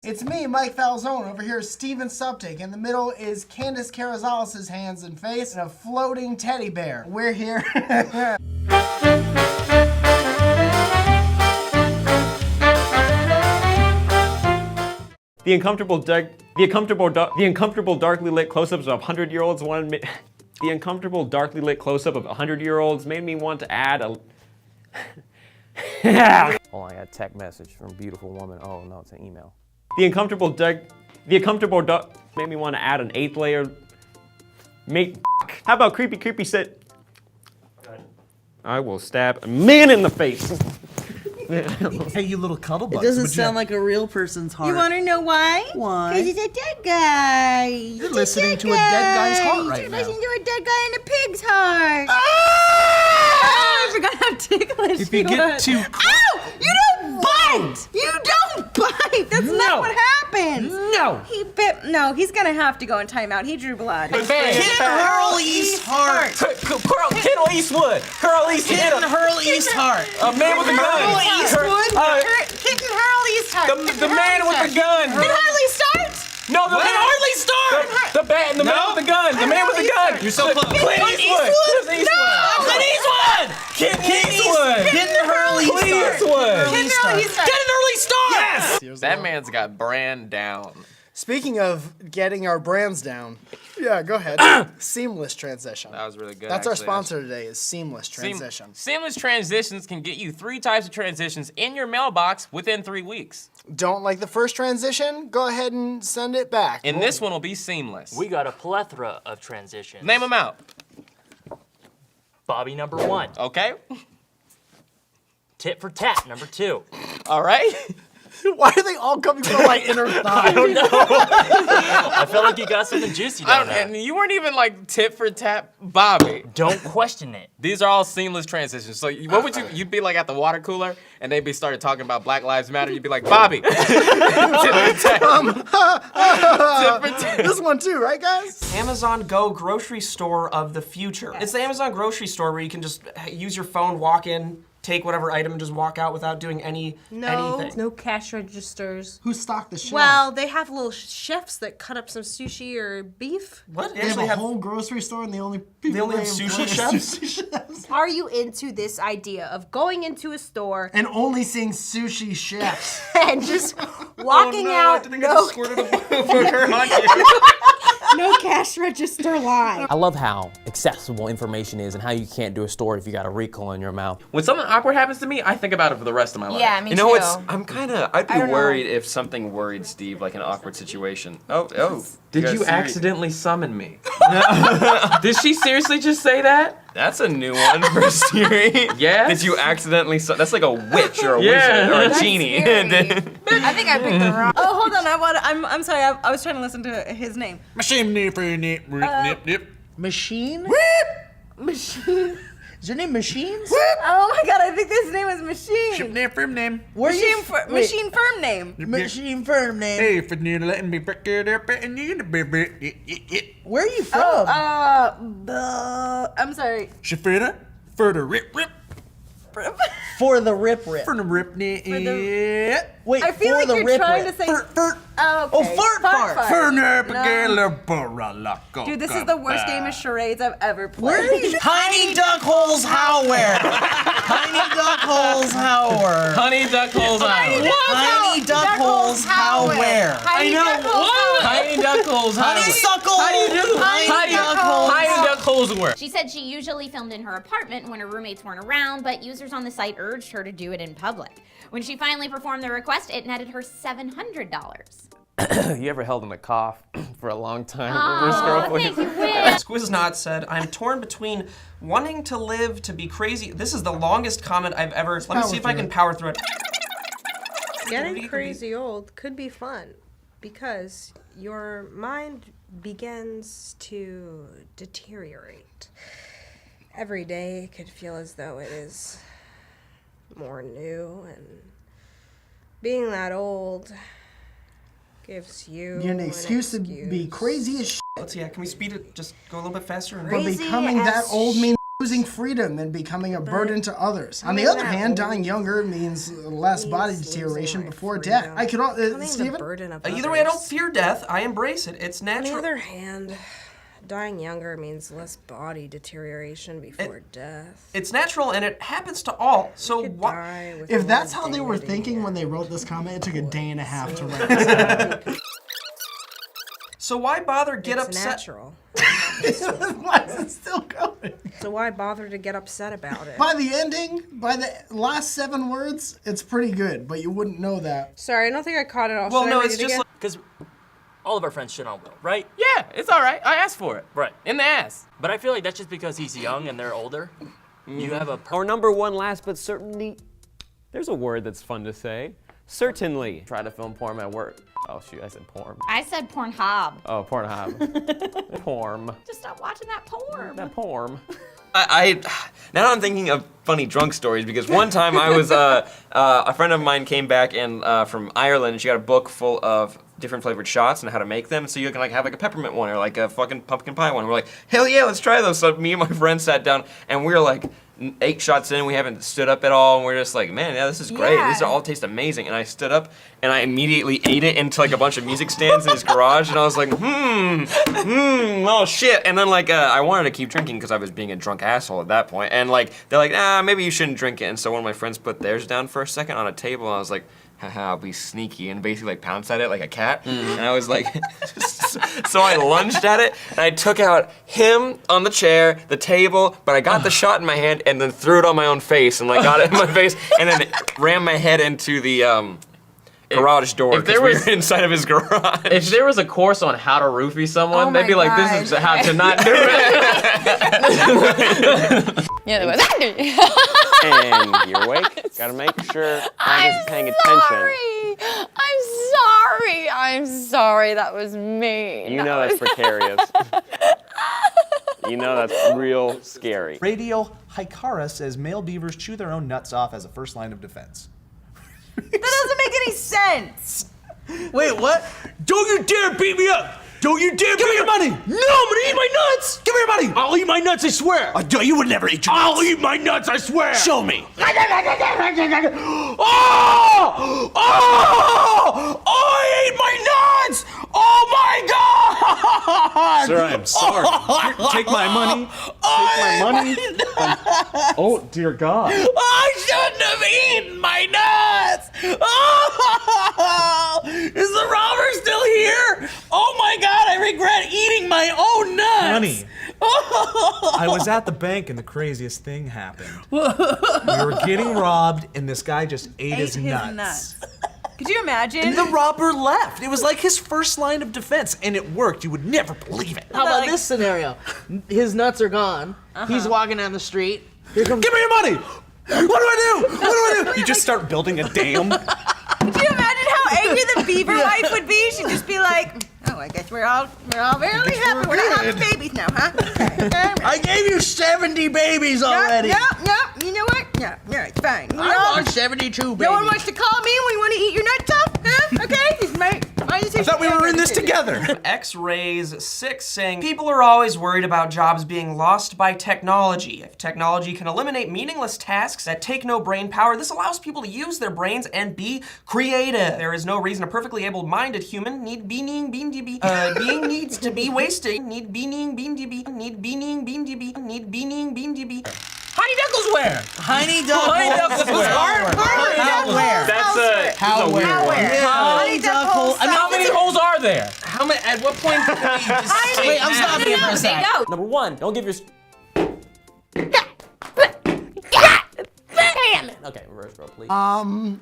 It's me, Mike Falzone. Over here is Steven Suptic. In the middle is Candice Carazales' hands and face and a floating teddy bear. We're here. The uncomfortable darkly lit close-ups of 100-year-olds wanted me. The uncomfortable darkly lit close-up of 100-year-olds made me want to add a. Hold on, I got a text message from a beautiful woman. Oh no, it's an email. The uncomfortable made me want to add an 8th layer. How about creepy sit? I will stab a man in the face. Hey, you little cuddlebugs. It doesn't sound like a real person's heart. You want to know why? Why? Because he's a dead guy. You're listening to a dead guy's heart right now. You're listening to a dead guy in a pig's heart. Ah! I forgot how ticklish If you get too Ow! You don't bite! You don't bite! That's not what happens! No! He bit. No, he's gonna have to go in timeout. He drew blood. Hurl East heart. Carl Eastwood. Carl Eastwood. Hurl East heart. A man with a gun. Eastwood? Kitten Hurl East heart. The man with the gun. Can hardly start? No, the man hardly start. The man with the gun. The man with the gun. You're so close. Clint Eastwood. Clint Eastwood. Clint Eastwood. Kitten Hurl East Eastwood. Kitten Hurl East heart. Get an early start. Yes. That man's got brand down. Speaking of getting our brands down, yeah, go ahead. Seamless transition. That was really good. That's our actually. sponsor today is Seamless Transition. Seamless transitions can get you 3 types of transitions in your mailbox within 3 weeks. Don't like the first transition? Go ahead and send it back. And this one will be seamless. We got a plethora of transitions. Name them out. Bobby number 1. Okay. Tit for tat number 2. All right. Why are they all coming from my inner thigh? I don't know. I feel like you got something juicy down there. And you weren't even like tit for tat Bobby. Don't question it. These are all seamless transitions. So what would you'd be like at the water cooler and they'd be started talking about Black Lives Matter. You'd be like, Bobby. Tit for tat. Tit for tat. This one too, right guys? Amazon Go grocery store of the future. It's the Amazon grocery store where you can just use your phone, walk in, take whatever item and just walk out without doing anything. No cash registers. Who stocked the shelf? Well, they have little chefs that cut up some sushi or beef. What? They have a whole grocery store and they only have sushi chefs? Sushi chefs? Are you into this idea of going into a store And only seeing sushi chefs. and just walking out, no cash register line? I love how accessible information is and how you can't do a story if you got a recall in your mouth. When something awkward happens to me, I think about it for the rest of my life. Yeah, me You too. know what's? I'd be worried if something worried Steve, like an awkward situation. Oh. Did you accidentally summon me? Did she seriously just say that? That's a new one for Siri. Yes? Did you accidentally? That's like a witch or a Yeah. wizard or a That's genie. scary. I think I picked the wrong. Oh, hold on. I'm sorry. I was trying to listen to his name. Machine? Machine. Is your name Machines? Oh my God! I think this name is Machine. Firm name. Machine firm name. Machine firm name. Hey, for letting me pick it up and you Where are you from? I'm sorry. Shafira? For the rip. For the rip. For the rip. Wait, I feel for like the you're rip. trying to say. Oh, okay. fart. Dude, this is the worst game of charades I've ever played. Tiny duck holes howhere. Tiny duck holes howhere. Honey duck holes out. Tiny duck holes howhere. I know what? Tiny duck holes out. Honeysuckle. Tiny duck holes where? She said she usually filmed in her apartment when her roommates weren't around, but users on the site urged her to do it in public. When she finally performed the request, it netted her $700. You ever held in a cough for a long time? Oh, thank you, Will. Squiznot said, I'm torn between wanting to live to be crazy. This is the longest comment I've ever. Let me see if I can power through it. Getting crazy old could be fun because your mind begins to deteriorate. Every day could feel as though it is more new, and being that old gives you an excuse to be crazy as shit. Let's see, can we speed it? Just go a little bit faster? But becoming that old means losing freedom and becoming a burden to others. On the other hand, dying younger means less body deterioration before death. I could, Steven? Either way, I don't fear death. I embrace it. It's natural. On the other hand, dying younger means less body deterioration before death. It's natural and it happens to all. So why? If that's how they were thinking when they wrote this comment, it took a day and a half to write this. So why bother get it's upset? Natural. Why is it still going? So why bother to get upset about it? By the ending, by the last 7 words, it's pretty good, but you wouldn't know that. Sorry, I don't think I caught it all. Well, no, it's just because all of our friends shit on Will, right? Yeah, it's all right. I asked for it. Right. In the ass. But I feel like that's just because he's young and they're older. You have a... Our number 1 last but certainly, there's a word that's fun to say. Certainly. Try to film porn at work. Oh shoot, I said porn. I said Pornhub. Oh, Pornhub. Porn. Just stop watching that porn. That porn. Now I'm thinking of funny drunk stories because one time I was a friend of mine came back and from Ireland and she got a book full of different flavored shots and how to make them. So you can like have like a peppermint one or like a fucking pumpkin pie one. We're like, hell yeah, let's try those. So me and my friend sat down and we were like 8 shots in, we haven't stood up at all, and we're just like, man, yeah, this is great. Yeah. These all taste amazing. And I stood up and I immediately ate it into like a bunch of music stands in his garage, and I was like, oh shit. And then like I wanted to keep drinking because I was being a drunk asshole at that point. And like they're like, maybe you shouldn't drink it. And so one of my friends put theirs down for a second on a table, and I was like, haha, I'll be sneaky, and basically like pounced at it like a cat. And I was like, so I lunged at it, and I took out him on the chair, the table, but I got the shot in my hand and then threw it on my own face, and like got it in my face, and then rammed my head into the garage door. If there was we were inside of his garage. If there was a course on how to roofie someone, they'd be like, this is how to not do it. Yeah, there was. And you're awake. Gotta make sure Agatha's paying attention. I'm sorry. That was mean. You know that's precarious. You know that's real scary. Radio Hikara says male beavers chew their own nuts off as a first line of defense. That doesn't make any sense. Wait, what? Don't you dare beat me up! Don't you dare Give me your money! No, I'm gonna eat my nuts! Give me your money! I'll eat my nuts, I swear! You would never eat your nuts. I'll eat my nuts, I swear! Show me! Oh! Oh! I ate my nuts! Oh my God! Sir, I am sorry. Take my money. Take my money. Oh, dear God. I shouldn't have eaten my nuts! Oh! Is the robber still here? Oh my God, I regret eating my own nuts! Honey, I was at the bank and the craziest thing happened. We were getting robbed and this guy just ate his nuts. Could you imagine? And the robber left. It was like his first line of defense, and it worked. You would never believe it. How about this scenario? His nuts are gone. He's walking down the street. Here comes. Give me your money! What do I do? What do I do? You just start building a dam. Could you imagine how angry the beaver wife would be? She'd just be like, oh, I guess we're all very happy. We're not having babies now, huh? I gave you 70 babies already! No, you know what? No, it's fine. I want 72 babies. No one wants to call me when you want to eat your nuts off, huh? Okay? It's my decision. I thought we were in this together. X-Rays 6 saying, people are always worried about jobs being lost by technology. If technology can eliminate meaningless tasks that take no brain power, this allows people to use their brains and be creative. There is no reason a perfectly able-minded human being needs to be wasted. Honey Duckles where? Honey Duckles. Honey Duckles. How many holes are there? How many? At what point did we just say? Wait, I'm stopping you for a sec. Number 1, don't give your... Okay, reverse roll, please.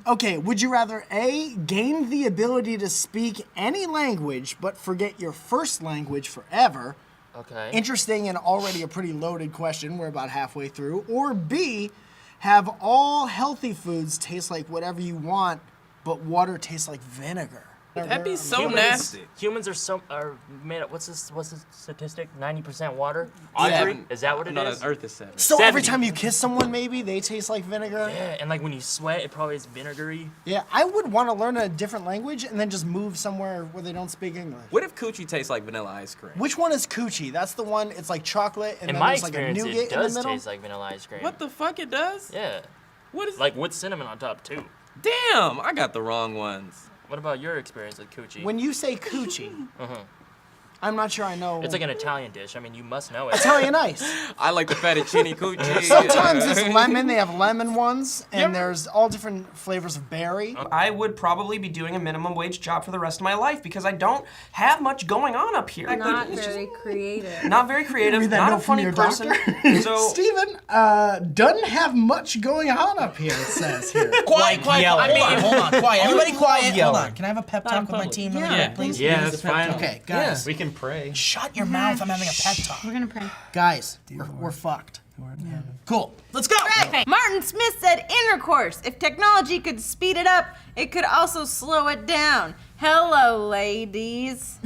Okay, would you rather A, gain the ability to speak any language but forget your first language forever? Okay. Interesting and already a pretty loaded question. We're about halfway through. Or B, have all healthy foods taste like whatever you want, but water tastes like vinegar. That'd be so nasty. Humans are made up. What's the statistic? 90% water. Yeah. Is that what it is? Earth is 7. So every time you kiss someone, maybe they taste like vinegar. Yeah, and like when you sweat, it probably is vinegary. Yeah, I would want to learn a different language and then just move somewhere where they don't speak English. What if coochie tastes like vanilla ice cream? Which one is coochie? That's the one. It's like chocolate, and In then my there's like a experience, nougat it in the does middle. taste like vanilla ice cream. What the fuck it does? Yeah. What is like with cinnamon on top too? Damn, I got the wrong ones. What about your experience with coochie? When you say coochie, I'm not sure I know. It's like an Italian dish. I mean, you must know it. Italian ice. I like the fettuccine coochie. Sometimes it's lemon. They have lemon ones, and there's all different flavors of berry. I would probably be doing a minimum wage job for the rest of my life because I don't have much going on up here. Not very creative. Not very creative. Read that Not note a from funny your person. doctor? So Steven doesn't have much going on up here, it says here. Quiet. Hold on. Quiet. Everybody quiet. yelling. Hold on. Can I have a pep talk with my team really quick, please? Yeah, that's fine. Okay, guys. We can pray. Shut your mouth. I'm having a pep talk. We're gonna pray. Guys, we're fucked. Cool. Let's go. Okay. Martin Smith said intercourse. If technology could speed it up, it could also slow it down. Hello, ladies.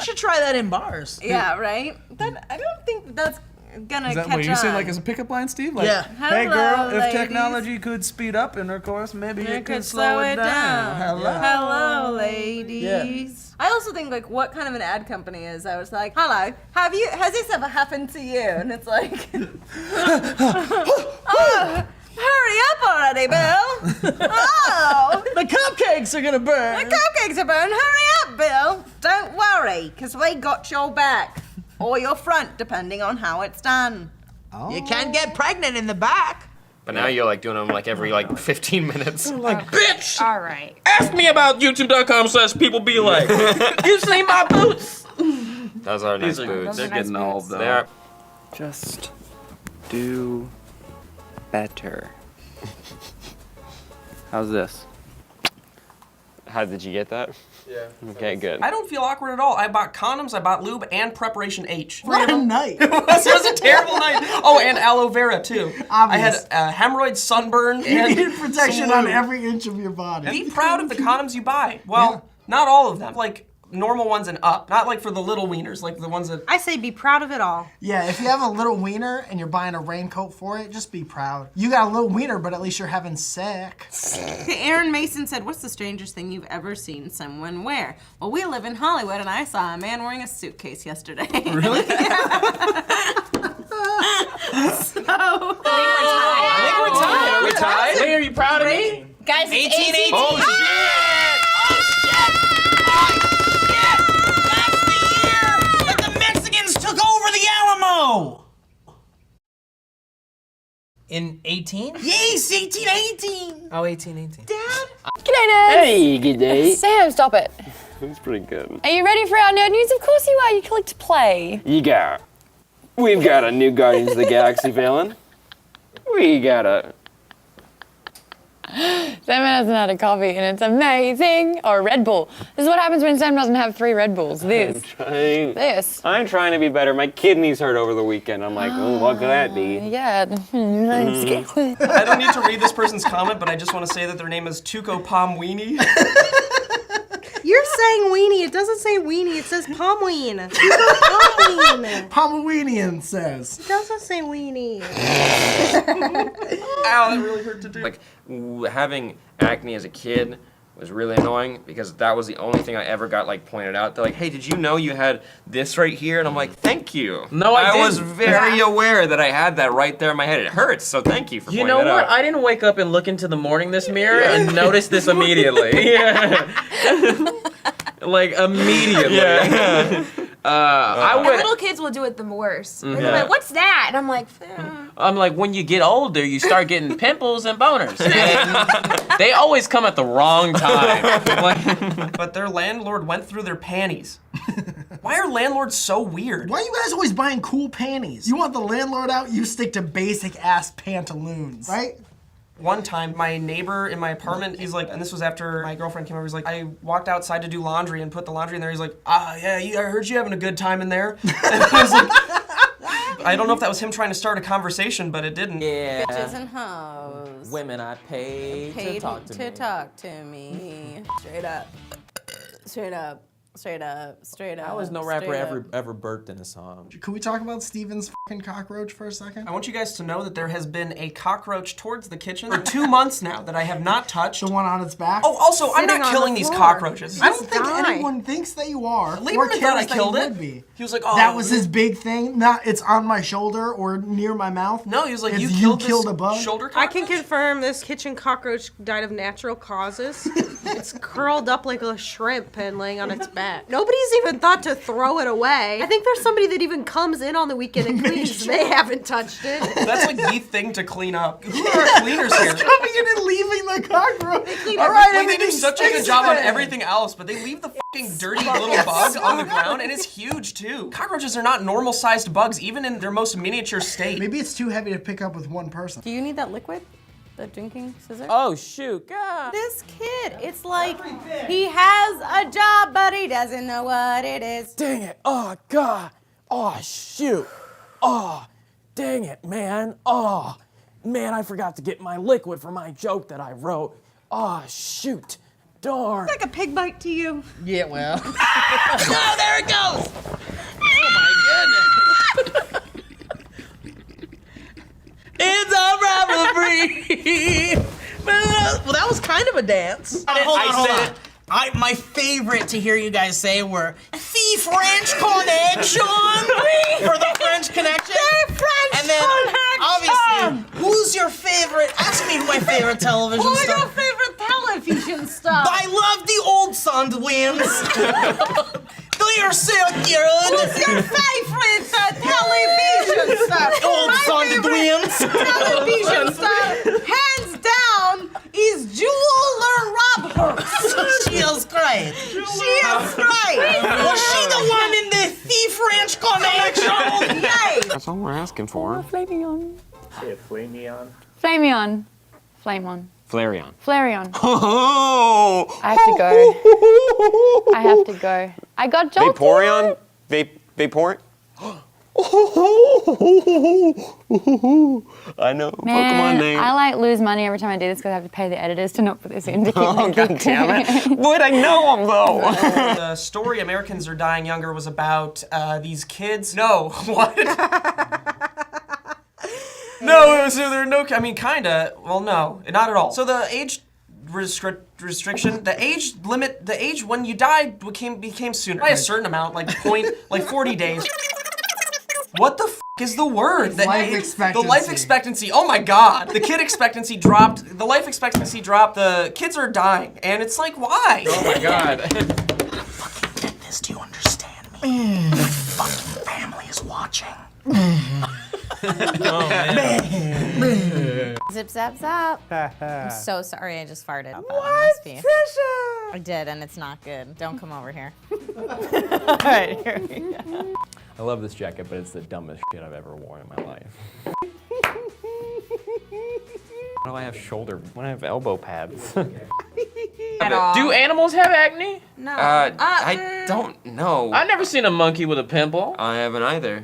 Should try that in bars. Yeah, right? I don't think that's gonna Is that catch what you on. say, like as a pickup line, Steve? Like, Yeah. Hey Hello, girl, if ladies. technology could speed up intercourse, maybe It could slow it down. Hello. Hello, ladies. I also think like what kind of an ad company is. I was like, hello, has this ever happened to you? And it's like, oh, hurry up already, Bill. Oh, The cupcakes are gonna burn. the cupcakes are burned. Hurry up, Bill. Don't worry, because we got your back. Or your front, depending on how it's done. You can get pregnant in the back. But now you're like doing them like every like 15 minutes. Like, bitch! All right. Ask me about youtube.com/people be like. You see my boots? Those are nice boots. They're getting old though. They are. Just do better. How's this? How did you get that? Yeah. Okay, good. I don't feel awkward at all. I bought condoms, I bought lube, and Preparation H. What a night. It was a terrible night. Oh, and aloe vera too. Obvious. I had hemorrhoid, sunburn, You and need protection some on lube. every inch of your body. Be proud of the condoms you buy. Well, not all of them. Like normal ones and up. Not like for the little wieners, like the ones that. I say be proud of it all. Yeah, if you have a little wiener and you're buying a raincoat for it, just be proud. You got a little wiener, but at least you're having sex. Aaron Mason said, what's the strangest thing you've ever seen someone wear? Well, we live in Hollywood, and I saw a man wearing a suitcase yesterday. Really? So, I think we're tied. We're tied? Wait, are you proud of me? Guys, it's 18. Oh, shit! That's the year that the Mexicans took over the Alamo. In 18? Yes, 1818. Oh, 1818. Dad? G'day, nerds. Hey, good day. Sam, stop it. That's pretty good. Are you ready for our nerd news? Of course you are. You click to play. We've got a new Guardians of the Galaxy villain. We got a... Sam hasn't had a coffee and it's amazing. Or a Red Bull. This is what happens when Sam doesn't have 3 Red Bulls. I'm trying to be better. My kidneys hurt over the weekend. I'm like, oh, what could that be? Yeah. I don't need to read this person's comment, but I just want to say that their name is Tuco Palm Weenie. You're saying weenie. It doesn't say weenie. It says pomween. Pomween. Pomawinian says. It doesn't say weenie. Ow, that really hurt to do. Like, having acne as a kid was really annoying because that was the only thing I ever got like pointed out. They're like, hey, did you know you had this right here? And I'm like, thank you. No, I was didn't. very aware that I had that right there in my head. It hurts, so thank you for You pointing know it what? out. I didn't wake up and look into the morning this mirror and notice this immediately. Yeah. Like, immediately. Yeah. I would. Little kids will do it the worst. Mhm. They're like, what's that? And I'm like, I'm like, when you get older, you start getting pimples and boners. And they always come at the wrong time. But their landlord went through their panties. Why are landlords so weird? Why are you guys always buying cool panties? You want the landlord out, you stick to basic ass pantaloons, right? One time, my neighbor in my apartment, he's like, and this was after my girlfriend came over, he's like, I walked outside to do laundry and put the laundry in there. He's like, yeah, I heard you having a good time in there. And I was like, I don't know if that was him trying to start a conversation, but it didn't. Yeah. Bitches and hoes. Women I paid to talk to me. Talk to me. Straight up. Straight up. Straight up. Straight up. I was no rapper ever burped in a song. Can we talk about Steven's fucking cockroach for a second? I want you guys to know that there has been a cockroach towards the kitchen for 2 months now that I have not touched. The one on its back? Oh, also, I'm Sitting not on killing the these floor. cockroaches. I don't think anyone thinks that you are. Lieberman thought I killed it. He was like, oh. That was his big thing. Not it's on my shoulder or near my mouth. No, he was like, It's you killed a bug. shoulder I cockroach? can confirm this kitchen cockroach died of natural causes. It's curled up like a shrimp and laying on its back. Nobody's even thought to throw it away. I think there's somebody that even comes in on the weekend and cleans. They haven't touched it. That's like the thing to clean up. Who are our cleaners here? Coming in and leaving the cockroach. All right, like they do such a good job on everything else, but they leave the fucking dirty little bug on the ground, and it's huge too. Cockroaches are not normal-sized bugs, even in their most miniature state. Maybe it's too heavy to pick up with one person. Do you need that liquid? The drinking scissor? Oh shoot, God. This kid, it's like he has a job, but he doesn't know what it is. Dang it. Oh, God. Oh, shoot. Oh, dang it, man. Oh, man, I forgot to get my liquid for my joke that I wrote. Oh, shoot. Darn. Like a pig bite to you. Yeah, well. Oh, there it goes! Oh my goodness. It's a robbery. Well, that was kind of a dance. Hold on. My favorite to hear you guys say were the French Connection for the French Connection. The French and then obviously, who's your favorite? Ask me who my favorite television Who's star. your favorite television star? I love the old Sandwins. They are so good. Who's your favorite television star? Old My Sandwins. favorite television star, hands down, is Jewel Roberts. She is great. She is great. Was she the one in the French Connection? Yay. That's all we're asking for. Flame me on. Say it, flame me on. Flame me on. Flame on. Flareon. Flareon. Oh! I have to go. I have to go. I got jolted. Vaporeon? Vapor? I know. Pokemon Man, name. I like lose money every time I do this because I have to pay the editors to not put this in to keep Oh, my God damn it. Would I know them, though? The story Americans Are Dying Younger was about these kids. No, what? No, so there are no, I mean, kinda. Well, no, not at all. So the age restriction, the age limit, the age when you died became sooner. By a certain amount, like 40 days. What the f is the word? The life expectancy. The life expectancy. Oh my God. The kid expectancy dropped. The life expectancy dropped. The kids are dying. And it's like, why? Oh my God. Get this, do you understand me? The fucking family is watching. Zip, zap, zap. I'm so sorry I just farted. What, Trisha? Trisha? I did, and it's not good. Don't come over here. All right, here we go. I love this jacket, but it's the dumbest shit I've ever worn in my life. Why do I have why do I have elbow pads? Do animals have acne? No. I don't know. I've never seen a monkey with a pimple. I haven't either.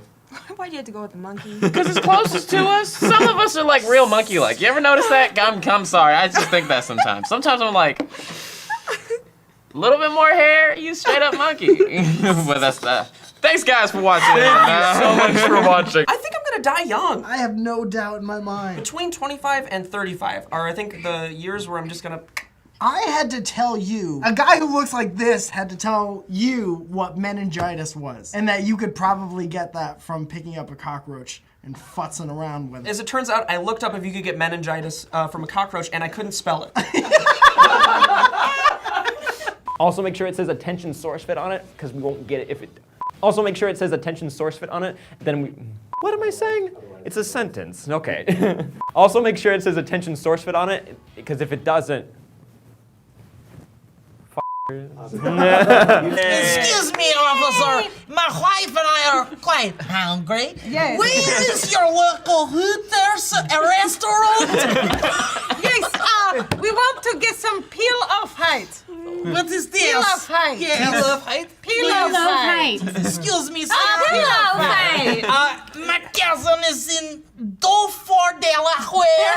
Why'd you have to go with the monkey? Because it's closest to us. Some of us are like real monkey-like. You ever notice that? I'm sorry. I just think that sometimes. Sometimes I'm like, a little bit more hair, you straight up monkey. But that's that. Thanks, guys, for watching. Thank you so much for watching. I think I'm gonna die young. I have no doubt in my mind. Between 25 and 35 are, I think, the years where I'm just gonna... I had to tell you, a guy who looks like this had to tell you what meningitis was, and that you could probably get that from picking up a cockroach and futzing around with it. As it turns out, I looked up if you could get meningitis from a cockroach, and I couldn't spell it. Also make sure it says attention Sourcefed on it, because we won't get it if it... Also make sure it says attention Sourcefed on it, then we... What am I saying? It's a sentence, okay. Also make sure it says attention Sourcefed on it, because if it doesn't... Excuse me, officer. My wife and I are quite hungry. Yes. Where is your local Hooters restaurant? Yes, we want to get some peel-off height. What is this? Pillow fight. Yeah, Pillow fight. Pillow fight. Excuse me, sir. Pillow fight. My cousin is in Dolford, Delaware.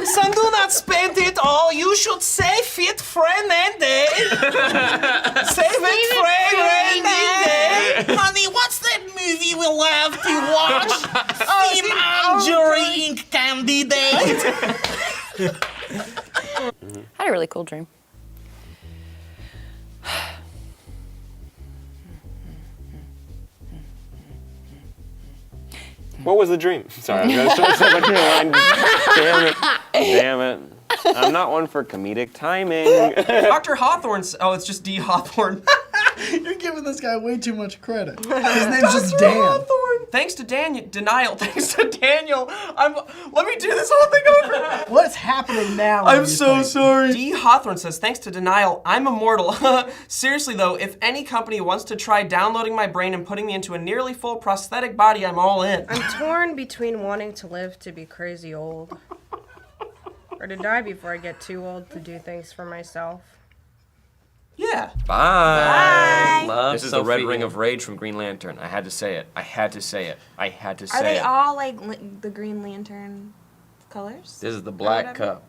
Son, do not spend it all. You should save it for rainy day. Save it for rainy day. Honey, what's that movie we'll have to watch? Team Anjury Ink Candidate. I had a really cool dream. What was the dream? Sorry, I was trying to say my line. Damn it. I'm not one for comedic timing. Dr. Hawthorne. Oh, it's just D. Hawthorne. You're giving this guy way too much credit. His name's just Dan. Hawthorne. Thanks to Denial. Thanks to Daniel. Let me do this whole thing over. What's happening now? I'm so sorry. D. Hawthorne says, thanks to Denial, I'm immortal. Seriously though, if any company wants to try downloading my brain and putting me into a nearly full prosthetic body, I'm all in. I'm torn between wanting to live to be crazy old or to die before I get too old to do things for myself. Yeah. Bye. Love This is the red Sophia. ring of rage from Green Lantern. I had to say it. I had to say it. I had to say Are they it. all like the Green Lantern colors? This is the black cup.